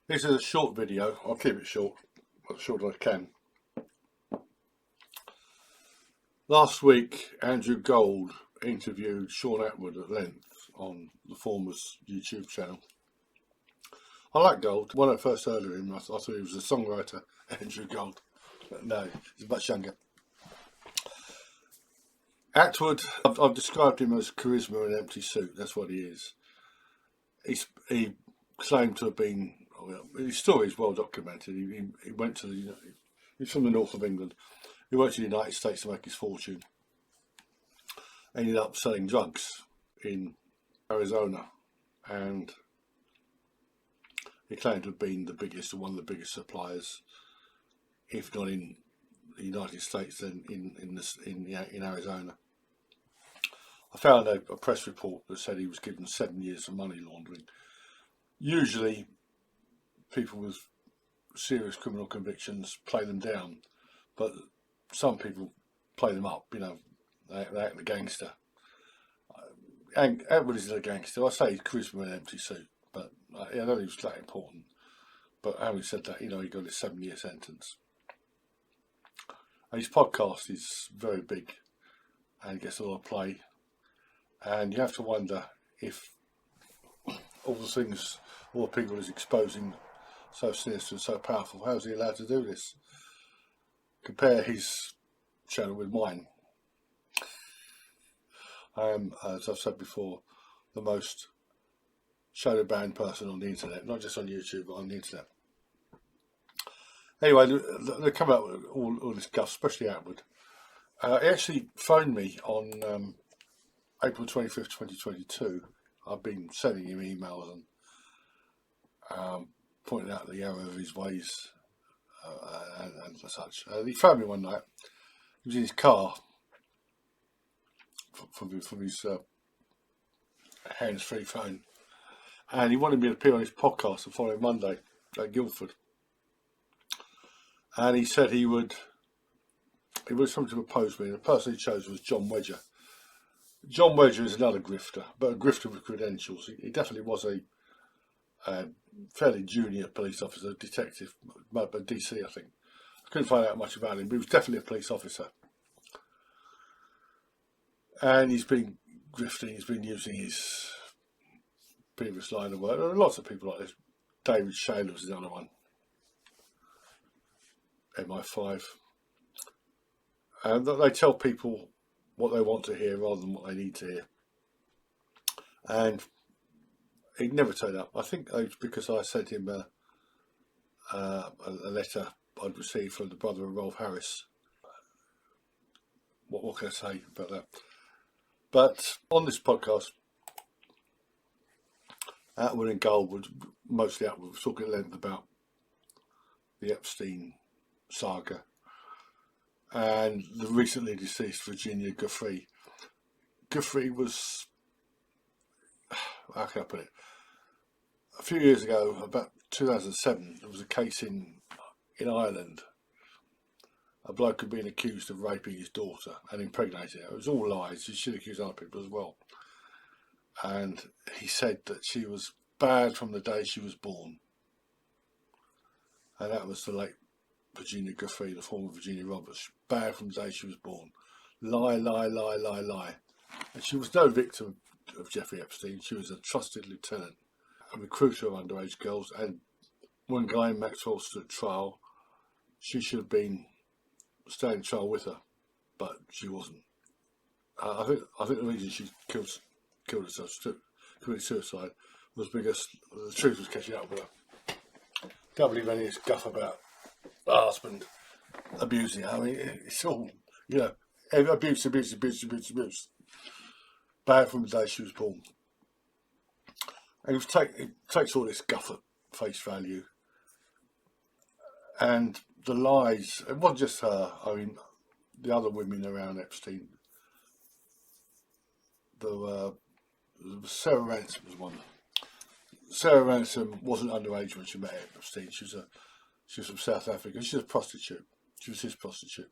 This is a short video. I'll keep it short, as short as I can. Last week, Andrew Gold interviewed Shaun Attwood at length on the former's YouTube channel. I like Gold. When I first heard of him, I thought he was a songwriter, Andrew Gold. But no, he's much younger. Attwood, I've described him as charisma in an empty suit. That's what he is. He claimed to have been, his story is well documented. He went to he's from the north of England. He went to the United States to make his fortune. Ended up selling drugs in Arizona, and he claimed to have been the biggest, or one of the biggest suppliers, if not in the United States, then in Arizona. I found a press report that said he was given 7 years for money laundering. Usually, people with serious criminal convictions play them down, but some people play them up. You know, they act the gangster. And Attwood isn't a gangster. I say charisma in an empty suit, but I don't think it was that important. But having said that, you know, he got a 7-year sentence. And his podcast is very big and gets a lot of play. And you have to wonder if all the people he's exposing, so sinister and so powerful, how is he allowed to do this? Compare his channel with mine. I am, as I've said before, the most shadow banned person on the internet, not just on YouTube, but on the internet. Anyway, they come out with all this guff, especially Attwood. He actually phoned me on April 25th, 2022. I've been sending him emails and pointing out the error of his ways and such. He phoned me one night. He was in his car from his hands-free phone, and he wanted me to appear on his podcast the following Monday at Guildford. And he said he would something to propose me, and the person he chose was John Wedger. John Wedger is another grifter, but a grifter with credentials. He definitely was a fairly junior police officer, detective, but DC, I think. I couldn't find out much about him, but he was definitely a police officer. And he's been grifting, he's been using his previous line of work. There are lots of people like this. David Shaler was another one. MI5. And they tell people what they want to hear rather than what they need to hear. And he'd never turned up. I think it's because I sent him a letter I'd received from the brother of Rolf Harris. What can I say about that? But on this podcast, Attwood and Gold, mostly Attwood, was talking at length about the Epstein saga and the recently deceased Virginia Giuffre. Giuffre was, how can I put it? A few years ago, about 2007, there was a case in Ireland. A bloke had been accused of raping his daughter and impregnating her. It was all lies. He should accuse other people as well. And he said that she was bad from the day she was born. And that was the late Virginia Grifter, the former Virginia Roberts. Bad from the day she was born. Lie, lie, lie, lie, lie. And she was no victim of Jeffrey Epstein. She was a trusted lieutenant, a recruiter of underage girls. And when Ghislaine Maxwell stood trial, she should have been staying trial with her, but she wasn't. I think the reason she killed herself, committed suicide, was because the truth was catching up with her. Don't believe any of this guff about her husband abusing her. I mean, it's all, you know, abuse. Bad from the day she was born. And it takes all this guff at face value. And the lies, it wasn't just her, I mean, the other women around Epstein. Sarah Ransom was one. Sarah Ransom wasn't underage when she met Epstein. She was from South Africa. She was a prostitute. She was his prostitute.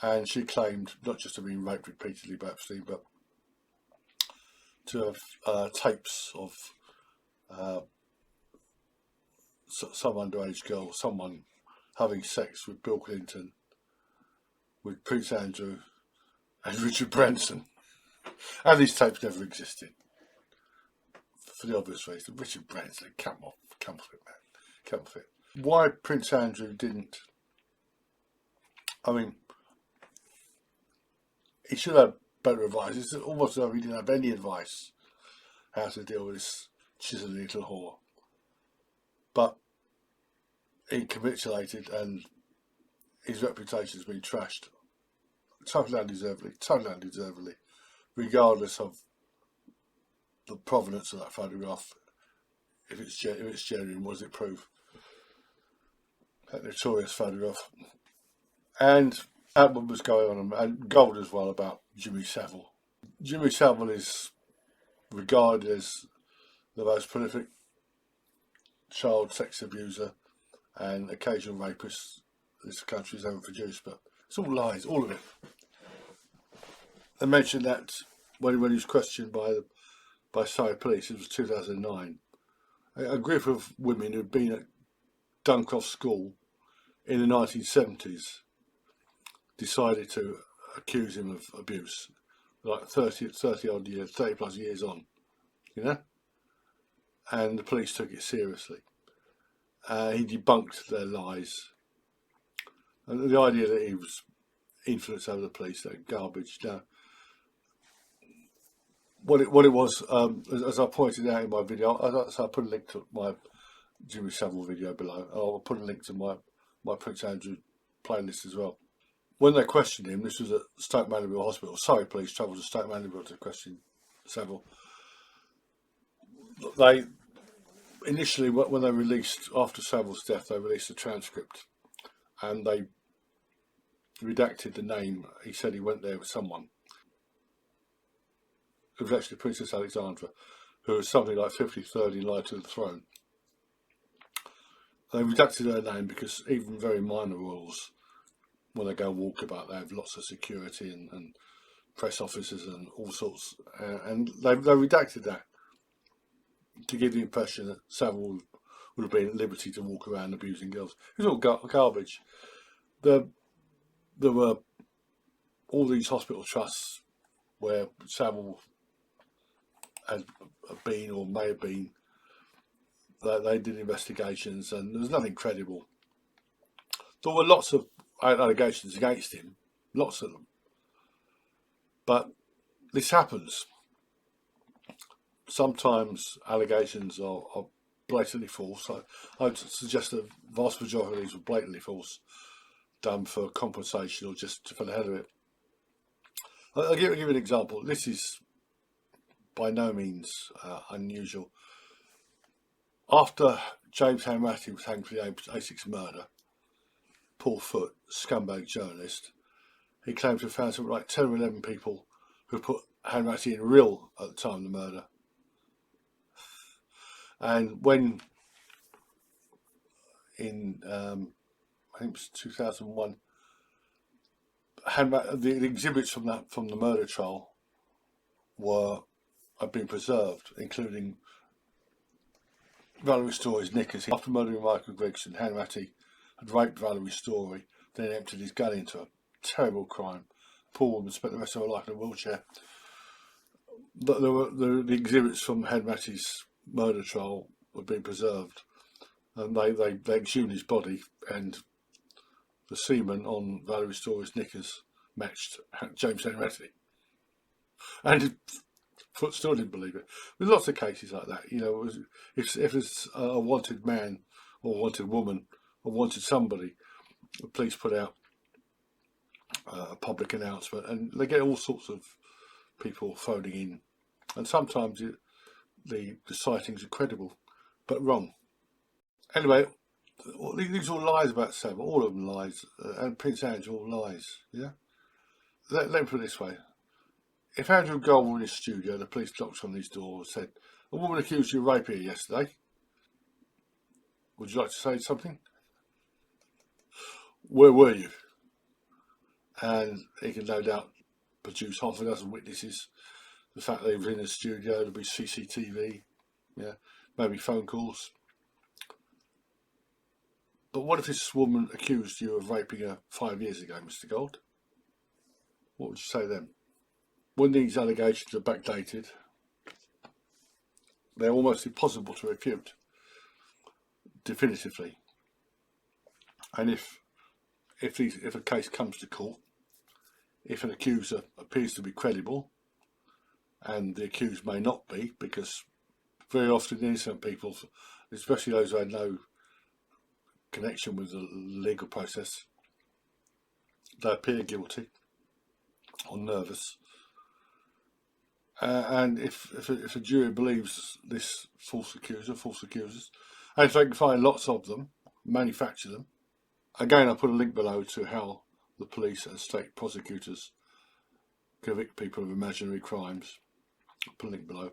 And she claimed not just to have been raped repeatedly by Epstein, but to have tapes of some underage girl, someone having sex with Bill Clinton, with Prince Andrew and Richard Branson. And these tapes never existed, for the obvious reason. Richard Branson, come off it, man. Come off it. Why Prince Andrew didn't... I mean, he should have better advice. It's almost as though he didn't have any advice how to deal with this chiseled little whore. But he capitulated and his reputation has been trashed totally undeservedly, regardless of the provenance of that photograph. If it's genuine, what does it prove? That notorious photograph. And Attwood was going on, and gold as well, about Jimmy Savile. Jimmy Savile is regarded as the most prolific child sex abuser and occasional rapist this country's ever produced, but it's all lies, all of it. They mentioned that when he was questioned by Surrey police, it was 2009, a group of women who'd been at Duncroft School in the 1970s decided to accuse him of abuse, like 30 odd years, 30 plus years on, you know? And the police took it seriously. He debunked their lies. And the idea that he was influenced over the police, that garbage. Now, what it was, as I pointed out in my video, so I put a link to my Jimmy Savile video below. I'll put a link to my Prince Andrew playlist as well. When they questioned him, this was at Stoke Mandeville Hospital. Surrey police travelled to Stoke Mandeville to question Savile. They initially, when they released, after Savile's death, they released a transcript, and they redacted the name. He said he went there with someone. It was actually Princess Alexandra, who was something like 53rd in line to the throne. They redacted her name because even very minor royals, when they go walkabout, they have lots of security and press officers and all sorts, and they redacted that to give the impression that Savile would have been at liberty to walk around abusing girls. It was all garbage. There were all these hospital trusts where Savile had been or may have been. They did investigations and there was nothing credible. There were lots of allegations against him, lots of them. But this happens. Sometimes allegations are blatantly false. I would suggest that the vast majority of these were blatantly false, done for compensation or just for the hell of it. I'll give you an example. This is by no means unusual. After James Hanratty was hanged for the A6 murder, Paul Foote, scumbag journalist, he claimed to have found something like 10 or 11 people who put Hanratty in real at the time of the murder. And when in I think it was 2001, the exhibits from the murder trial had been preserved, including Valerie Story's knickers. After murdering Michael Grigson, Hanratty had raped Valerie Story, then emptied his gun into her. Terrible crime. Poor woman spent the rest of her life in a wheelchair. But the exhibits from Hanratty's murder trial were being preserved, and they exhumed his body, and the semen on Valerie Story's knickers matched James Hanratty. And Foote still didn't believe it. There's lots of cases like that. You know, if it's a wanted man or wanted woman or wanted somebody, the police put out a public announcement, and they get all sorts of people phoning in, and sometimes the sightings are credible, but wrong. Anyway, these are all lies about Savile, all of them lies, and Prince Andrew, all lies. Yeah. Let me put it this way. If Andrew Gold were in his studio, the police knocked on his door and said, "A woman accused you of rape here yesterday. Would you like to say something? Where were you?" And he can no doubt produce half a dozen witnesses. The fact that he was in the studio, there'll be CCTV, yeah, maybe phone calls. But what if this woman accused you of raping her 5 years ago, Mr. Gold? What would you say then? When these allegations are backdated, they're almost impossible to refute definitively. And if a case comes to court, if an accuser appears to be credible, and the accused may not be, because very often innocent people, especially those who had no connection with the legal process, they appear guilty or nervous. And if a jury believes this false accusers, and if they can find lots of them, manufacture them. Again, I'll put a link below to how the police and state prosecutors convict people of imaginary crimes. I'll put a link below.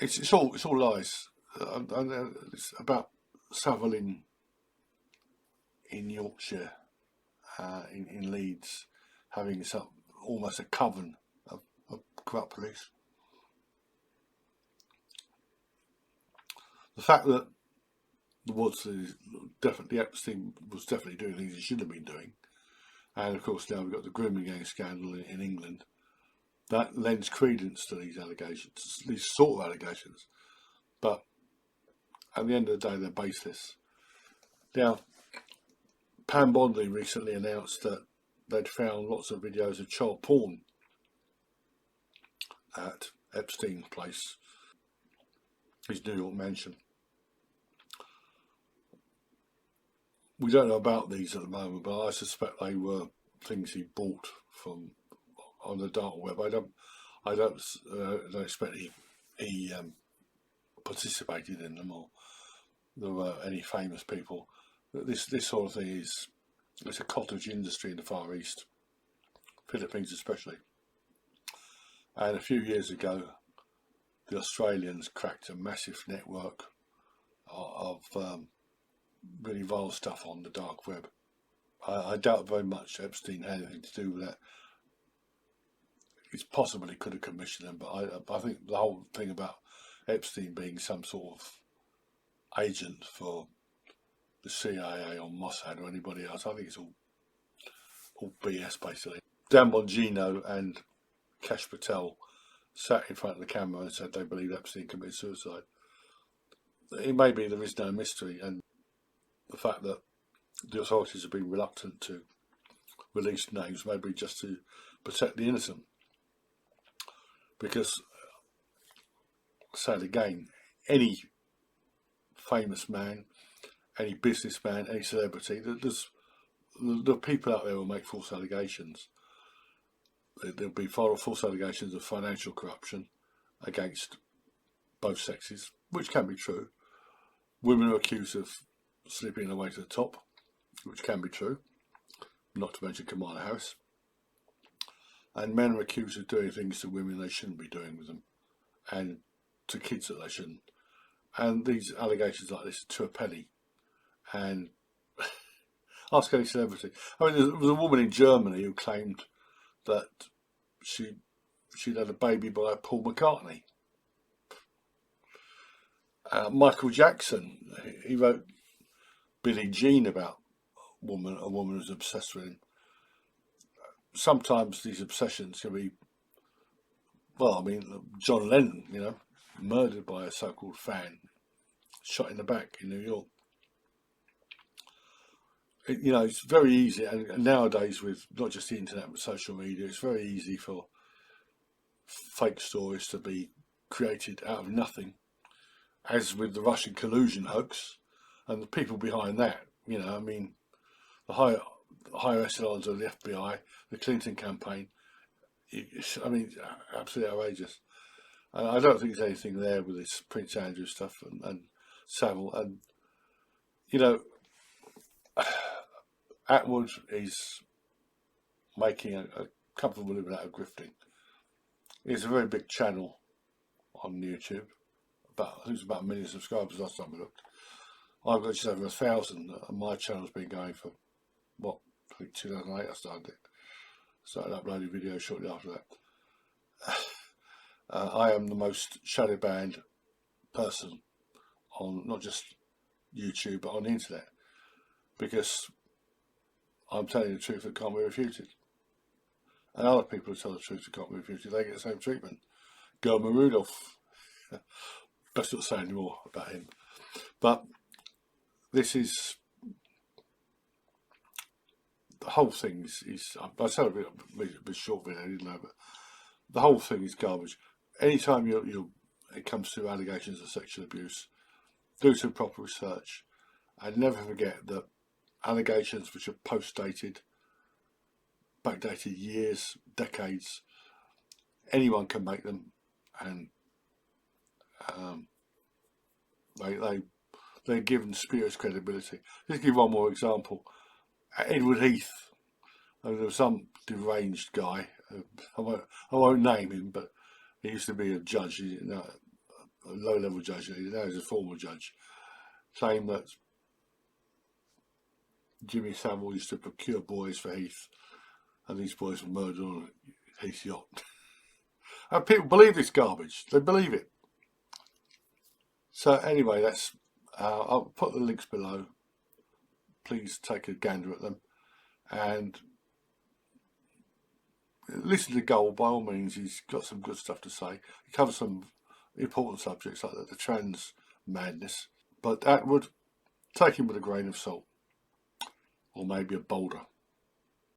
It's all lies. It's about Savile in Yorkshire, in Leeds, having almost a coven of corrupt police. The fact that Epstein was definitely doing things he should have been doing, and of course now we've got the grooming gang scandal in England, that lends credence to these allegations, these sort of allegations, but at the end of the day they're baseless. Now, Pam Bodley recently announced that they'd found lots of videos of child porn at Epstein's place, his New York mansion. We don't know about these at the moment, but I suspect they were things he bought from on the dark web. I don't expect he participated in them, or there were any famous people. This sort of thing it's a cottage industry in the Far East, Philippines especially. And a few years ago, the Australians cracked a massive network of really vile stuff on the dark web. I doubt very much Epstein had anything to do with that. It's possible he could have commissioned them, but I think the whole thing about Epstein being some sort of agent for the CIA or Mossad or anybody else, I think it's all BS basically. Dan Bongino and Kash Patel sat in front of the camera and said they believe Epstein committed suicide. It may be there is no mystery, and the fact that the authorities have been reluctant to release names maybe just to protect the innocent. Because, say it again, any famous man, any businessman, any celebrity, the people out there will make false allegations. There'll be false allegations of financial corruption against both sexes, which can be true. Women are accused of sleeping their way to the top, which can be true, not to mention Kamala Harris. And men are accused of doing things to women they shouldn't be doing with them, and to kids that they shouldn't. And these allegations like this are to a penny. And ask any celebrity. I mean, there was a woman in Germany who claimed that she'd had a baby by Paul McCartney. Michael Jackson, he wrote Billie Jean about a woman who's obsessed with him. Sometimes these obsessions can be, well, I mean, John Lennon, murdered by a so-called fan, shot in the back in New York. It's very easy, and nowadays with not just the internet but social media, it's very easy for fake stories to be created out of nothing, as with the Russian collusion hoax and the people behind that. The higher echelons of the FBI, the Clinton campaign. Absolutely outrageous. And I don't think there's anything there with this Prince Andrew stuff and Savile. And Attwood is making a comfortable living out of grifting. It's a very big channel on YouTube. I think it's about 1 million subscribers last time I looked. I've got just over 1,000, and my channel's been going for, I think 2008 I started it. Started uploading videos shortly after that. I am the most shadow banned person on not just YouTube but on the internet, because I'm telling the truth that can't be refuted. And other people who tell the truth that can't be refuted, they get the same treatment. German Rudolph, best not say any more about him. But this is, the whole thing is I said a bit short video, didn't I? But the whole thing is garbage. Anytime it comes to allegations of sexual abuse, do some proper research, and never forget that allegations which are post-dated, backdated years, decades, anyone can make them, and they're given spurious credibility. Just give one more example. Edward Heath, there was some deranged guy, I won't name him, but he used to be a judge, a low-level judge, now he's a former judge, saying that Jimmy Savile used to procure boys for Heath, and these boys were murdered on Heath's yacht. And people believe this garbage. They believe it. So anyway, that's I'll put the links below. Please take a gander at them, and listen to Gold. By all means, he's got some good stuff to say. He covers some important subjects like the trans madness. But Attwood, take him with a grain of salt, or maybe a boulder.